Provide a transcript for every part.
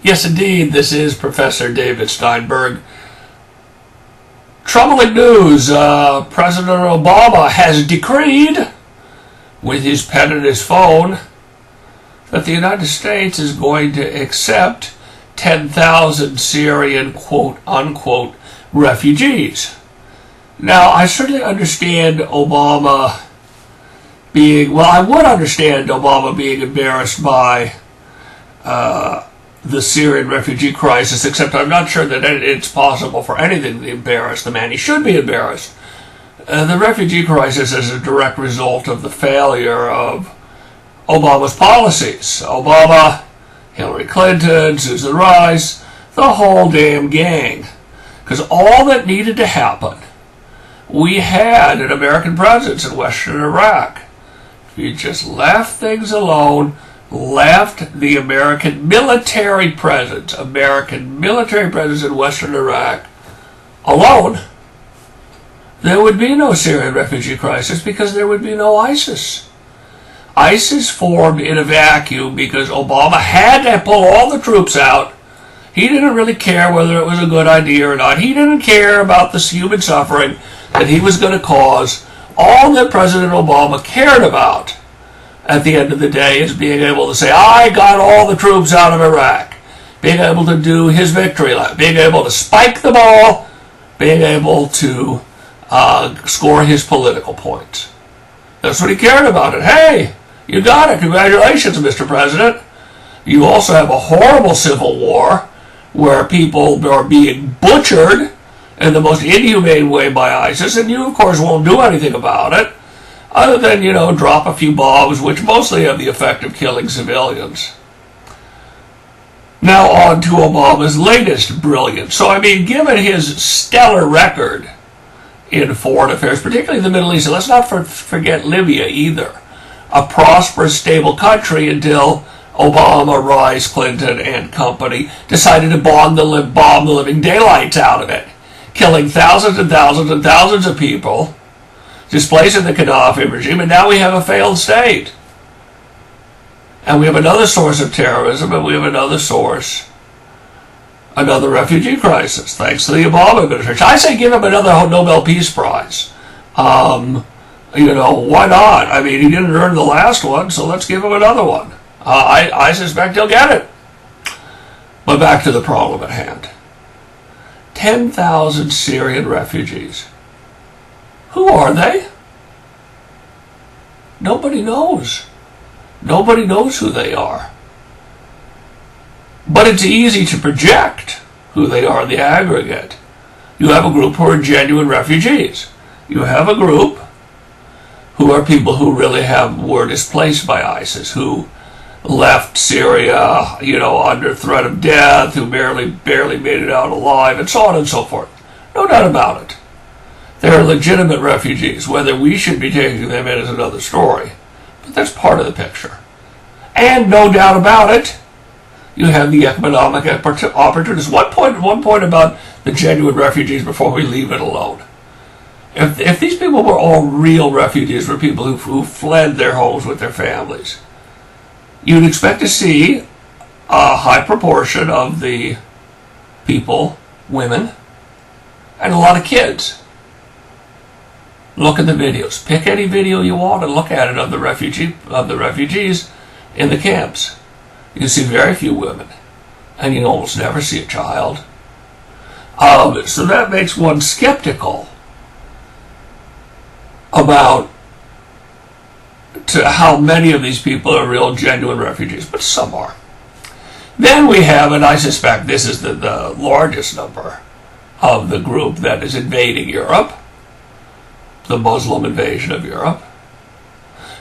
Yes, indeed, this is Professor David Steinberg. Troubling news. President Obama has decreed, with his pen and his phone, that the United States is going to accept 10,000 Syrian quote-unquote refugees. Now, I certainly understand Obama being, I would understand Obama being embarrassed by the Syrian refugee crisis, except I'm not sure that it's possible for anything to embarrass the man. He should be embarrassed. The refugee crisis is a direct result of the failure of Obama's policies. Obama, Hillary Clinton, Susan Rice, the whole damn gang. Because all that needed to happen, we had an American presence in Western Iraq. If you just left things alone, left the American military presence in Western Iraq alone, there would be no Syrian refugee crisis because there would be no ISIS. ISIS formed in a vacuum because Obama had to pull all the troops out. He didn't really care whether it was a good idea or not. He didn't care about the human suffering that he was going to cause. All that President Obama cared about at the end of the day is being able to say, I got all the troops out of Iraq. Being able to do his victory lap. Being able to spike the ball. Being able to score his political points. That's what he cared about. And hey, you got it. Congratulations, Mr. President. You also have a horrible civil war where people are being butchered in the most inhumane way by ISIS, and you, of course, won't do anything about it. Other than, drop a few bombs, which mostly have the effect of killing civilians. Now on to Obama's latest brilliance. So, given his stellar record in foreign affairs, particularly the Middle East, and let's not forget Libya either, a prosperous, stable country until Obama, Rice, Clinton, and company decided to bomb the living daylights out of it, killing thousands and thousands and thousands of people, displacing the Gaddafi regime, and now we have a failed state. And we have another source of terrorism, and we have another refugee crisis, thanks to the Obama administration. I say give him another Nobel Peace Prize. Why not? He didn't earn the last one, so let's give him another one. I suspect he'll get it. But back to the problem at hand. 10,000 Syrian refugees. Who are they? Nobody knows. Nobody knows who they are. But it's easy to project who they are in the aggregate. You have a group who are genuine refugees. You have a group who are people who really were displaced by ISIS, who left Syria, under threat of death, who barely made it out alive, and so on and so forth. No doubt about it. They're legitimate refugees. Whether we should be taking them in is another story. But that's part of the picture. And no doubt about it, you have the economic opportunities. One point about the genuine refugees before we leave it alone. If these people were all real refugees, were people who fled their homes with their families, you'd expect to see a high proportion of the people, women, and a lot of kids. Look at the videos. Pick any video you want and look at it of the refugees in the camps. You see very few women, and you almost never see a child. So that makes one skeptical about how many of these people are real, genuine refugees, but some are. Then we have, and I suspect this is the largest number of the group that is invading Europe, the Muslim invasion of Europe,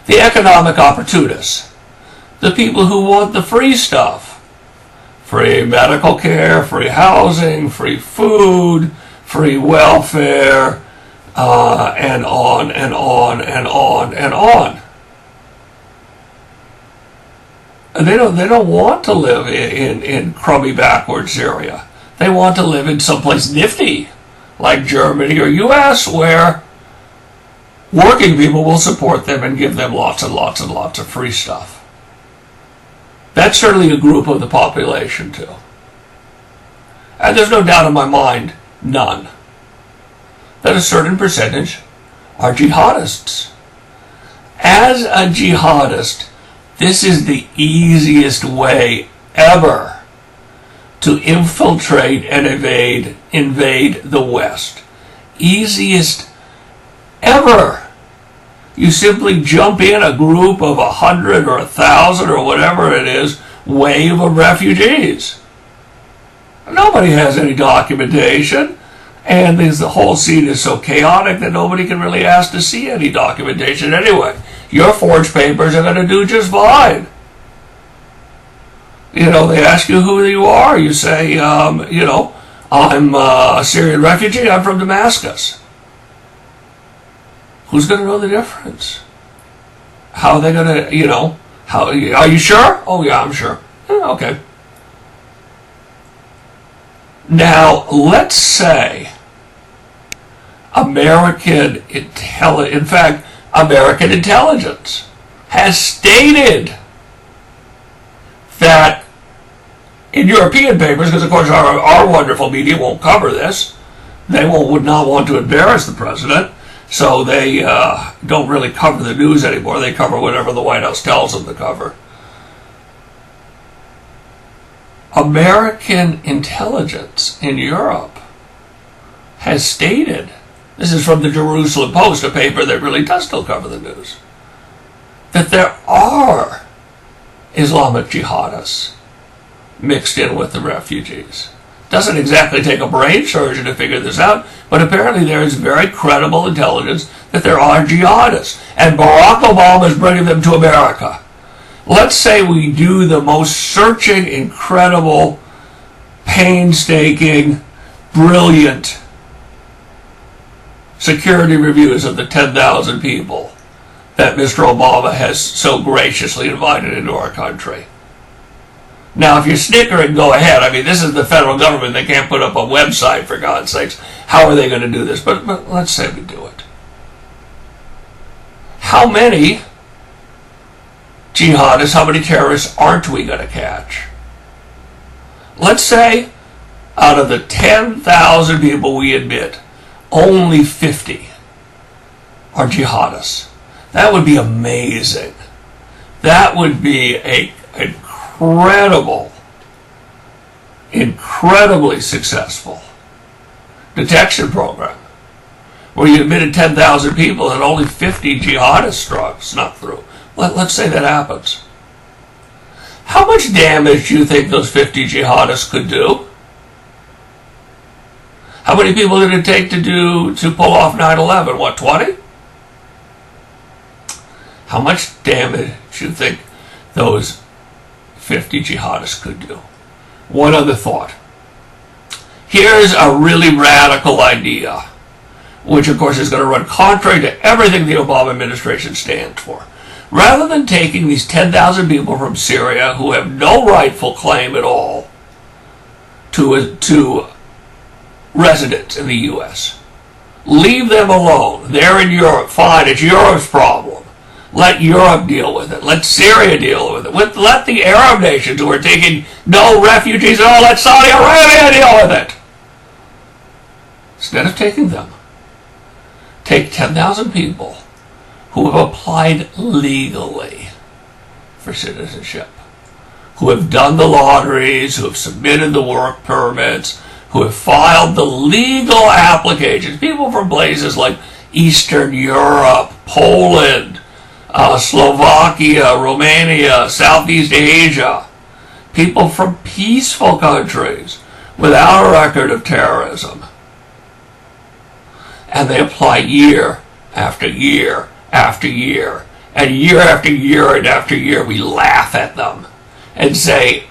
the economic opportunists, the people who want the free stuff, free medical care, free housing, free food, free welfare, and on and on and on and on. And they don't want to live in crummy backward Syria. They want to live in someplace nifty, like Germany or U.S., where working people will support them and give them lots and lots of free stuff. That's certainly a group of the population, too. and there's no doubt in my mind, none, that a certain percentage are jihadists. As a jihadist, this is the easiest way ever to infiltrate and invade the West. Easiest ever. You simply jump in a group of 100 or 1,000 or whatever it is, wave of refugees. Nobody has any documentation, and the whole scene is so chaotic that nobody can really ask to see any documentation anyway. Your forged papers are going to do just fine. You know, they ask you who you are. You say, you know, I'm a Syrian refugee. I'm from Damascus. Who's going to know the difference? How are they going to, you know, are you sure? Oh, yeah, I'm sure. Okay. Now, let's say American intelligence has stated that in European papers, because of course our wonderful media won't cover this, they would not want to embarrass the president, so they don't really cover the news anymore. They cover whatever the White House tells them to cover. American intelligence in Europe has stated, this is from the Jerusalem Post, a paper that really does still cover the news, that there are Islamic jihadists mixed in with the refugees. Doesn't exactly take a brain surgeon to figure this out, but apparently there is very credible intelligence that there are jihadists, and Barack Obama is bringing them to America. Let's say we do the most searching, incredible, painstaking, brilliant security reviews of the 10,000 people that Mr. Obama has so graciously invited into our country. Now, if you're snickering, go ahead. I mean, this is the federal government. They can't put up a website, for God's sakes. How are they going to do this? But let's say we do it. How many jihadists, how many terrorists aren't we going to catch? Let's say out of the 10,000 people we admit, only 50 are jihadists. That would be amazing. That would be an incredibly successful detection program where you admitted 10,000 people and only 50 jihadists snuck through. Let's say that happens. How much damage do you think those 50 jihadists could do? How many people did it take to pull off 9/11? What, 20? How much damage do you think those 50 jihadists could do? One other thought. Here's a really radical idea, which of course is going to run contrary to everything the Obama administration stands for. Rather than taking these 10,000 people from Syria who have no rightful claim at all to residence in the U.S., leave them alone. They're in Europe. Fine, it's Europe's problem. Let Europe deal with it. Let Syria deal with it. Let the Arab nations who are taking no refugees at all, let Saudi Arabia deal with it. Instead of taking them, take 10,000 people who have applied legally for citizenship, who have done the lotteries, who have submitted the work permits, who have filed the legal applications, people from places like Eastern Europe, Poland, Slovakia, Romania, Southeast Asia, people from peaceful countries without a record of terrorism. And they apply year after year after year, and year after year and after year we laugh at them and say,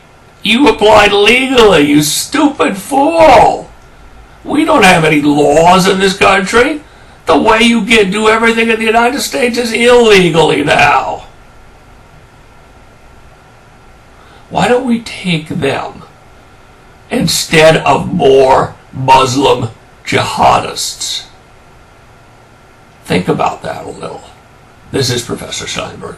"You applied legally, you stupid fool. We don't have any laws in this country. The way you do everything in the United States is illegally now." Why don't we take them instead of more Muslim jihadists? Think about that a little. This is Professor Steinberg.